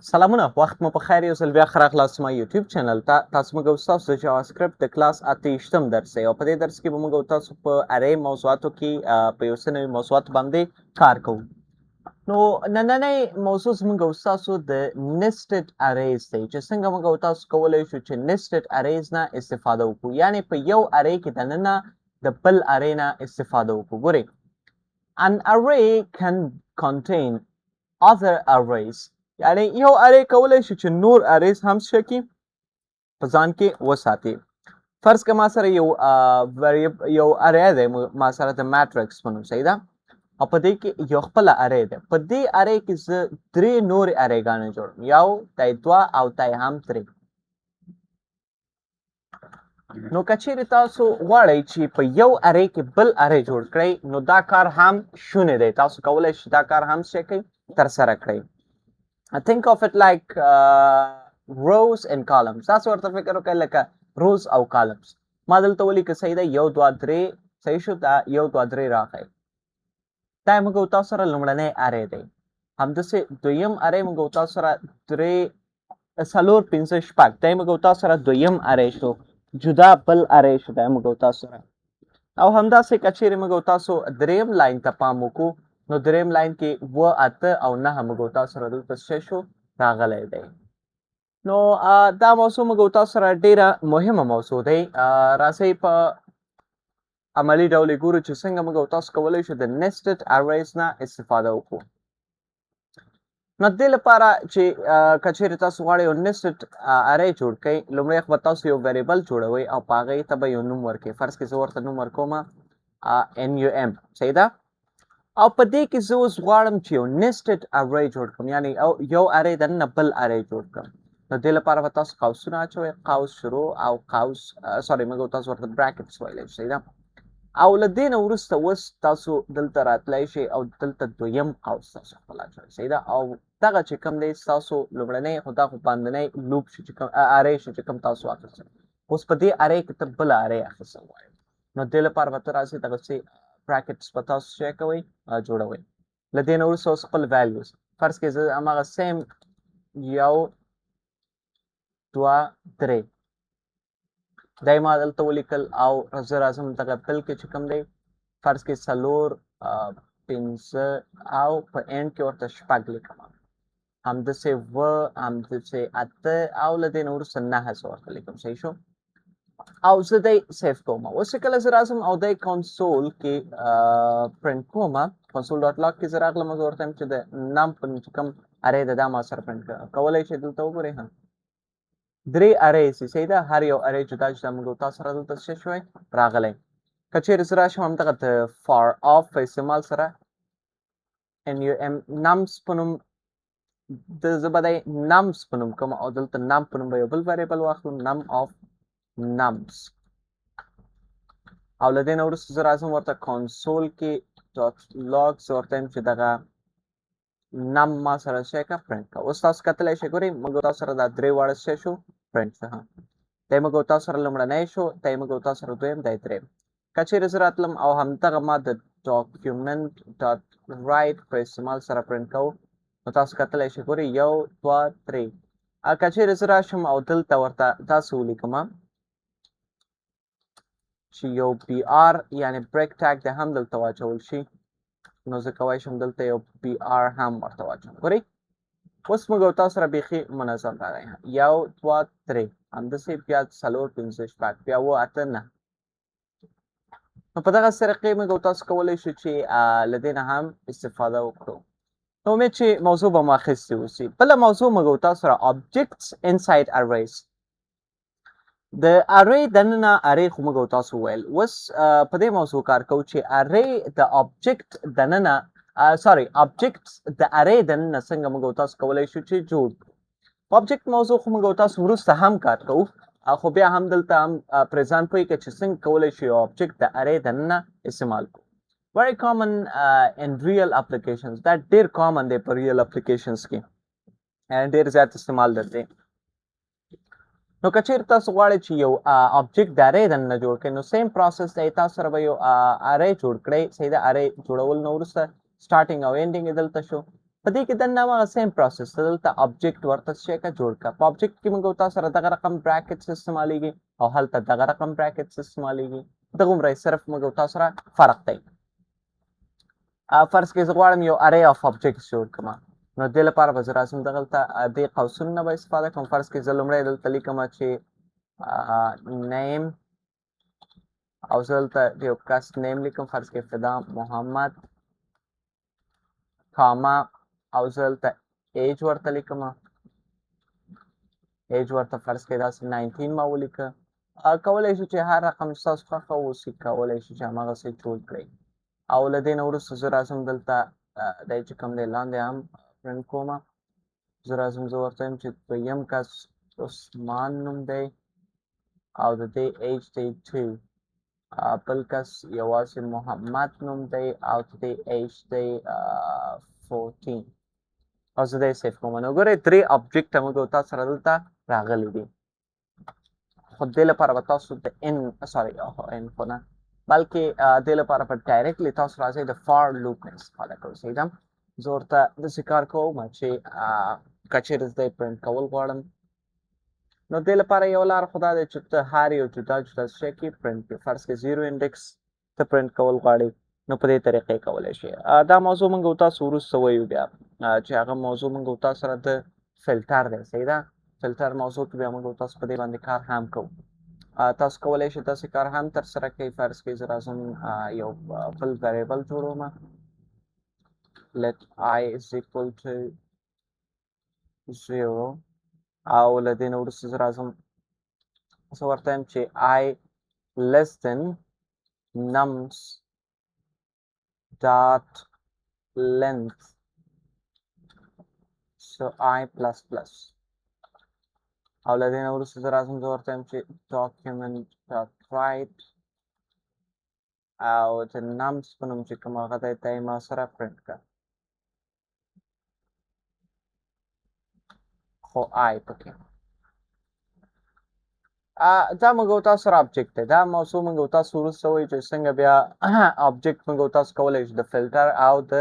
سلامونه وخت مو په خیر یو ځل بیا ښه راغلاست ما یوټیوب چینل ته تاسو موږ او ستاسو د جاواسکرپټ د کلاس 8 درس دی او په دې درس کې به موږ او تاسو په ارې موضوعاتو کې په یو څه نوي موضوعاتو باندې کار کوو نو نننۍ موضوع زموږ او ستاسو د nested arrays دی چې څنګه موږ او تاسو کولی شو چې nested arrays نه استفاده وکړو یعنی په یو ارې کې دننه د بل ارې نه استفاده وکړو ګورئ an array can contain other arrays یعنی یو ارې کولی شي چې نور اریز هم څه کړي په ځان کې وساتي فرض که ما سره یو ارې دی ما سره د ماټرکس په نوم صحیح ده او په دې کې یو خپله ارې دی په دې ارې کې زه درې نورې ارېګانې جوړم یو دی دوه او دی هم درې نو که چیرې تاسو غواړئ چې په یو ارې کې بل ارې جوړ کړئ نو دا کار هم شونی دی تاسو کولی شئ دا کار هم څه کوئ ترسره کړئ think of it like rows and columns تاسو ورته فکر وکړئ لکه rows او columns ما دلته ولیکه صحیح ده یو دوه درې صحیح شو دا یو دوه درې راغی دا موږ او تاسو سره لومړنی ارې دی همداسې دویم ارې موږ او تاسو سره درې څلور پنځه شپږ دا موږ او تاسو سره دویم ارې شو جدا بل ارې شو دا موږ او تاسو سره او همداسې که چیرې موږ او تاسو دریم لاین ته پام وکړو نو دریم لاین کې و اته او نهه موږ او تاسو سره دلته څه شو راغلی دی نو دا موضوع موږ او تاسو سره ډېره مهمه موضوع دی راځئ په عملي ډول یې ګورو چې څنګه موږ او تاسو کولی شو د nested arrays نه استفاده وکړو نو دې لپاره چې که چیرې تاسو غواړئ یو nested array جوړ کړئ لومړی خو به تاسو یو ویریبل جوړوئ او په هغې ته به یو نوم ورکړئ فرض کړئ زه ورته نوم ورکوم num صحیح ده او په دې کې زه اوس غواړم چې یو nested array جوړ کړم یعنی یو array دننه بل array جوړ کړم نو دې لپاره به تاسو قوسونه اچوئ قوس شروع او قوس سوري موږ تاسو ورته براکټس ویلی صحیح ده او له دې نه وروسته اوس تاسو دلته راتلی شئ او دلته دویم قوس تاسو خپل اچوئ صحیح ده او دغه چې کوم دی ستاسو لومړنی خو دا خو باندنی لوپ شو چې کوم array شو چې کوم تاسو اخیستل اوس په دې array کې ته بله array اخیستل غواړئ نو دې لپاره به ته راځئ دغسې brackets په تاسو څه کوئ جوړوئ له دې نه وروسته اوس خپل values فرض کړئ زه هماغه سیم یو دوه درې دا یې ما دلته ولیکل او زه راځم دغه بل کې چې کوم دی فرض کړئ څلور پنځه او په اینډ کې ورته شپږ لیکم همداسې اوه همداسې اته او له دې نه وروسته نهه زه ورته لیکم صحیح شو او زه دی سیف کوم اوس چې کله زه راځم او دی کنسول کې پرنټ کوم کنسول ډاټ لاګ کې زه راغلم زه ورته وایم چې د نام په نوم چې کوم ارې ده دا ما سره پرنټ کولی شئ دلته وګورئ ها درې ارې سي صحیح ده هر یو ارې جدا جدا موږ تاسو سره دلته څه شوی راغلی که چیرې زه راشم همدغه د فار آف په استعمال سره نمس په نوم زه به دی نمس په نوم کوم او دلته نم په نوم به یو بل ویریبل واخلو نم آف nums او له دې نه وروسته زه راځم ورته کنسول کې ډاټ لاګ زه ورته وایم چې دغه نم ما سره څه کړه پرنټ کړه اوس تاسو کتلی شئ ګورئ موږ تاسو سره دا درې واړه څه شو پرنټ شو دی موږ تاسو سره لومړنی شو دی موږ تاسو سره دویم دی دریم که چیرې زه راتلم او همدغه ما د ډاکیومنټ ډاټ رایټ په استعمال سره پرنټ کوو نو تاسو کتلی شئ ګورئ یو دوه درې که چیرې زه راشم او دلته ورته داسې ولیکم چې یو بی آر یعنی بریک ټاګ د هم دلته واچول شي نو زه کولی شم دلته یو بی آر هم ورته واچوم ګورئ اوس موږ تاسو سره بیخي منظم راغی یو دوه درې همداسې بیا څلور پنځه شپږ بیا اووه اته نهه نو په دغه طریقې موږ تاسو کولی شو چې له دې نه هم استفاده وکړو نو امید چې موضوع به مو اخیستې اوسي بله موضوع موږ تاسو سره objects inside arrays د ارې دننه ارې خو موږ تاسو ویل اوس په دې موضوع کار کوو چې ارې د آبجکټ دننه آبجکټس د ارې دننه څنګه موږ تاسو کولی شو چې جوړ کړو په آبجکټ موضوع خو موږ تاسو وروسته هم کار کوو خو بیا هم دلته هم پریزان پوهیږئ چې څنګه کولی شو یو آبجکټ د ارې دننه استعمال کړو very common in real applications دا ډېر common دی په real applications کې ډېر زیات استعمال درته نو که چیرې تاسو غواړئ چې یو آبجکټ د ارې دننه جوړ کړئ نو سیم پروسس دی تاسو سره به یو ارې جوړ کړئ صحیح ده ارې جوړول نه وروسته سټارټینګ او اینډینګ یې دلته شو په دې کې دننه هغه سیم پروسس دلته آبجیکټ ورته شي کا جوړ کا په آبجیکټ کې موږ تاسو سره دغه رقم براکټس استعمالېږي او هلته دغه رقم براکټس استعمالېږي دغه عمره صرف موږ تاسو سره فرق دی فرض کړئ زه غواړم یو ارې اف آبجیکټس جوړ کړم نو دې لپاره به زه راځم دغلته دې قوسونو نه به استفاده کوم فرض کړئ زه لومړی دلته لیکم چې نیم او زه دلته یو کس نیم لیکم فرض کړئ فدا محمد کاما او زه دلته ایج ورته لیکم ایج ورته فرض کړئ داسې 19 ما ولیکه کولی شو چې هر رقم ستاسو خوښه واوسي کولی شو چې هماغسې جوړ کړئ او له دې نه وروسته زه راځم دلته دی چې کوم دی لاندې هم پرنټ کوم زه راځم زه ورته وایم چې دویم کس عثمان نوم دی او د دې ایج دی 2 بل کس یوازې محمد نوم دی او د دې ایج دی 14 او زه دی سیف کوم نو ګورئ درې آبجیکټه موږ تاسو سره دلته راغلي دي خو دې لپاره به تاسو د ان خو نه بلکې دې لپاره به ډایرکټلی تاسو راځئ د فار لوپ نه استفاده کوئ صحیح ده زه ورته داسې کار کوم چې که چېرې زه پرنټ کول غواړم نو دې لپاره یو لار خو دا دی چې ته هر یو جدا جدا شی کې پرنټ کړې فرض کړې 0 انډکس ته پرنټ کول غواړې نو په دې طریقې کولی شي دا موضوع موږ تاسو وروسته وایو بیا چې هغه موضوع موږ تاسو سره د فلټر دی صحیح ده فلټر موضوع کې بیا موږ تاسو په دې باندې کار هم کوو تاسو کولی شئ داسې کار هم ترسره کړئ فرض کړئ زه راځم یو بل ویریبل جوړوم let I is equal to 0 او له دې نه وروسته زه راځم زه ورته یم چې I less than nums dot length so I plus plus او له دې نه وروسته زه راځم زه ورته یم چې document dot write او د nums په نوم چې کوم هغه دی ته یې ما سره پرنټ کړه خو آی پکې دا موږ تاسو سره آبجیکټ دی دا موضوع موږ تاسو وروسته وایو چې څنګه بیا آبجیکټ موږ تاسو کولی شو د فلټر او د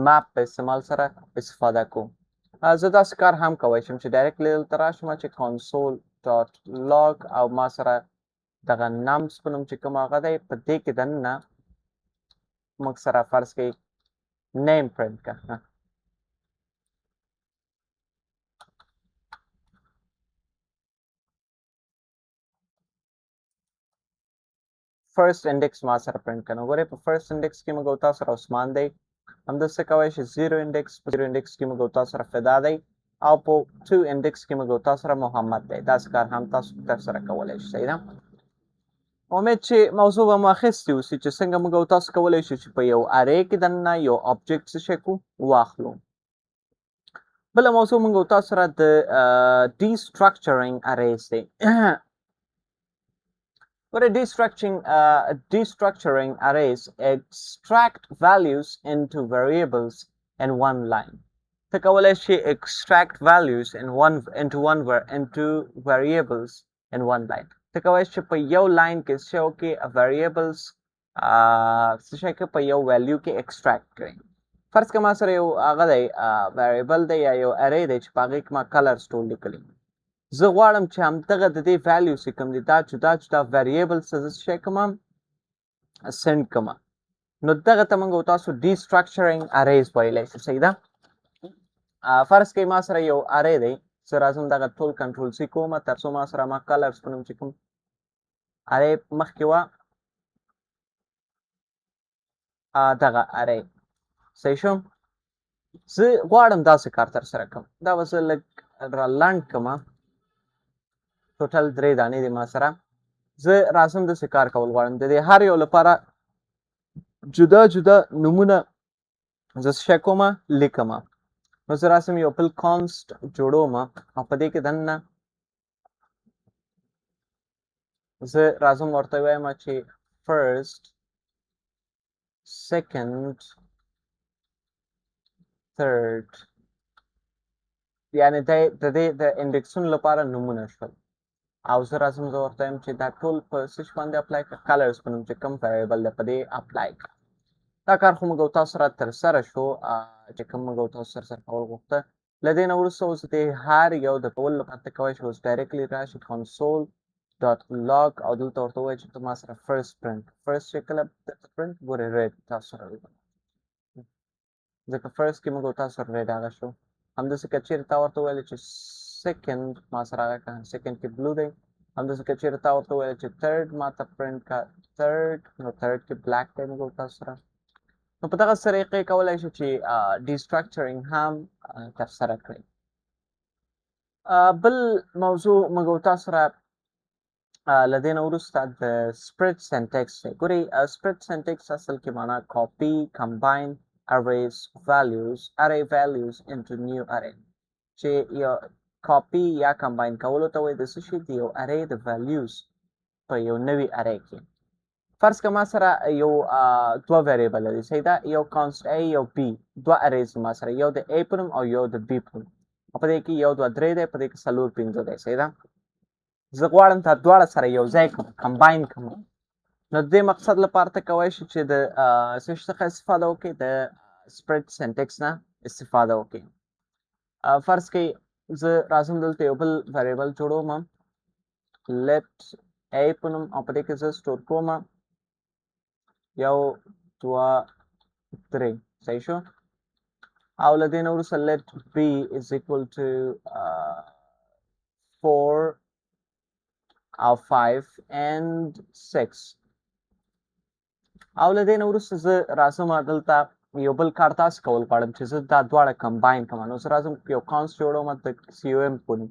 ماپ په استعمال سره استفاده کوو زه داسې کار هم کولی شم چې ډایرکټلی دلته راشم چې console dot log او ما سره دغه نمس په نوم چې کوم هغه دی په دې کې دننه موږ سره فرض کړئ نیم پرنټ کړه فرست انډیکس ما سره پرنټ کړه ګورئ په فرست انډیکس کې موږ تاسو سره عثمان دی همداسې کولی شئ 0 انډیکس په 0 انډیکس کې موږ تاسو سره فدا دی او په 2 انډیکس کې موږ تاسو سره محمد دی داسې کار هم تاسو ترسره کولی شئ صحیح ده امید چې موضوع به مو اخیستې اوسي چې څنګه موږ تاسو کولی شو چې په یو ارې کې دننه یو آبجیکټ څه شی کړو واخلو بله موضوع موږ تاسو سره د destructuring arrays دی But destructuring arrays extract values into variables in one line. ته کولی شي extract values into variables in one line. ته کولی شي په یو لاین کې څه وکړي variables څه شی کې په یو value کې extract کړي. فرض کړه ما سره یو هغه دی variable دی یا یو array دی چې په هغې کې ما colors ټول لیکلي زه غواړم چې همدغه د دې values چې کوم دي دا جدا جدا variables ته زه څه شی کوم send کوم نو دغه ته موږ تاسو destructuring arrays ویلی شو صحیح ده فرض کړئ ما سره یو array دی زه راځم دغه ټول کنټرول سی کوم تر څو ما سره ما colors په نوم چې کوم array مخکې وه دغه array صحیح شو زه غواړم داسې کار ترسره کړم دا به زه لږ رالنډ کړم ټوټل 3 دانې دي ما سره زه راځم داسې کار کول غواړم د دې هر یو لپاره جدا جدا نومونه زه څه شی کوم لیکم نو زه راځم یو بل کانسټ جوړوم او په دې کې دننه زه راځم ورته وایم چې فرست سیکنډ ثرد یعنې د دې د انډیکسونو لپاره نومونه شول او زه راځم زه ورته وایم چې دا ټول په څه شي باندې اپلای کړه کلرز په نوم چې کوم ویریبل دی په دې اپلای کړه دا کار خو موږ او تاسو سره ترسره شو چې کوم موږ او تاسو سره کول غوښته. له دې نه وروسته اوس د هر یو د کولو لپاره ته کولی شې اوس ډایرکټلی راشي console dot log او دلته ورته ووایي چې ته ما سره first print چې کله درته print ګورې red تاسو سره ځکه first کې موږ او تاسو سره red هغه شو. همداسې که چېرې تا ورته وویل چې second ما سره هغه کړه second کې blue دی. همداسې که چېرې تا ورته وویل چې third ما ته print کا third نو third کې black دی موږ او تاسو سره. نو په دغه طریقې کولی شو چې ډیسټرکچرینګ هم ترسره کړئ. بل موضوع موږ او تاسو سره له دې نه وروسته د spread syntax دی. ګورئ spread syntax اصل کې معنا copy combine arrays array values into new array چې یو copy یا combine کولو ته وایي د څه شي د یو array د values په یو نوي array کې. فرض که ما سره یو دوه ویریبل لري صحیح ده یو const a یو b دوه arrays ما سره یو د a په نوم او یو د b په نوم او په دې کې یو دوه درې دی په دې کې څلور پنځه دی صحیح ده. زه غواړم دا دواړه سره یو ځای کړم کمباین کړم. نو د دې مقصد لپاره ته کولی شې چې د څه شي څخه استفاده وکړې د spread syntax نه استفاده وکړې. فرض کړئ زه راځم دلته یو بل ویریبل جوړوم let a په نوم او په دې کې زه سټور کوم یو دوه درې صحیح شو او له دې نه وروسته let b is equal to 4 او 5 and 6 او له دې نه وروسته زه راځم دلته یو بل کار تاسو کول غواړم چې زه دا دواړه کمباین کړم. نو زه راځم یو کانس جوړوم د cum په نوم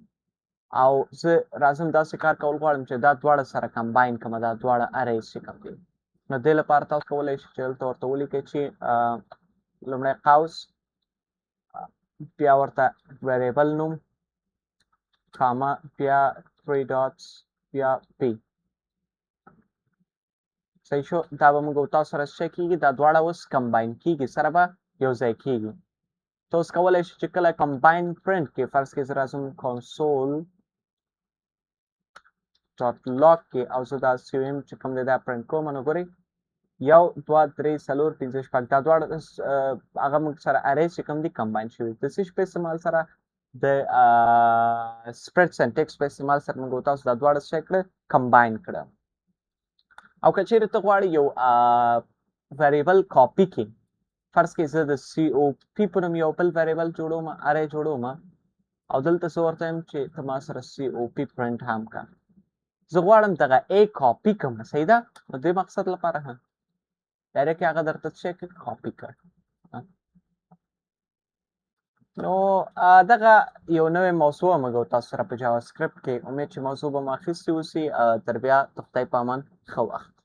او زه راځم داسې کار کول غواړم چې دا دواړه سره کمباین کړم دا دواړه arrays چې کوم دي. نو دې لپاره تاسو کولی شئ چې دلته ورته ولیکئ چې لومړی قوس بیا ورته ویریبل نوم کاما بیا 3 dots بیا p صحیح شو. دا به موږ او تاسو سره څه کېږي دا دواړه اوس کمباین کېږي سره به یو ځای کېږي. ته اوس کولی شئ چې کله کمباین پرنټ کې فرض کې زه راځم console dot log کې او زه دا cum چې کوم دی دا پرنټ کوم نو ګورئ یو دوه درې څلور پنځه شپږ دا دواړه هغه موږ سره arrays چې کوم دي کمباین شوي د څه شي په استعمال سره د spread syntax په استعمال سره موږ تاسو دا دواړه څه کړه کمباین کړه. او که چېرې ته غواړې یو ویریبل کاپي کې فرض کې زه د cop په نوم یو بل ویریبل جوړوم array جوړوم او دلته زه ورته یم چې ته ما سره cop پرنټ هم کړه. زه غواړم دغه a کاپي کړم صحیح ده. نو دې مقصد لپاره هم ډایرکټ هغه درته څه کړ کاپي کړ. نو دغه یو نوې موضوع موږ تاسو سره په JavaScript کې امید چې موضوع به مو اخیستې اوسي. تر بیا د خدای په امان ښه وخت.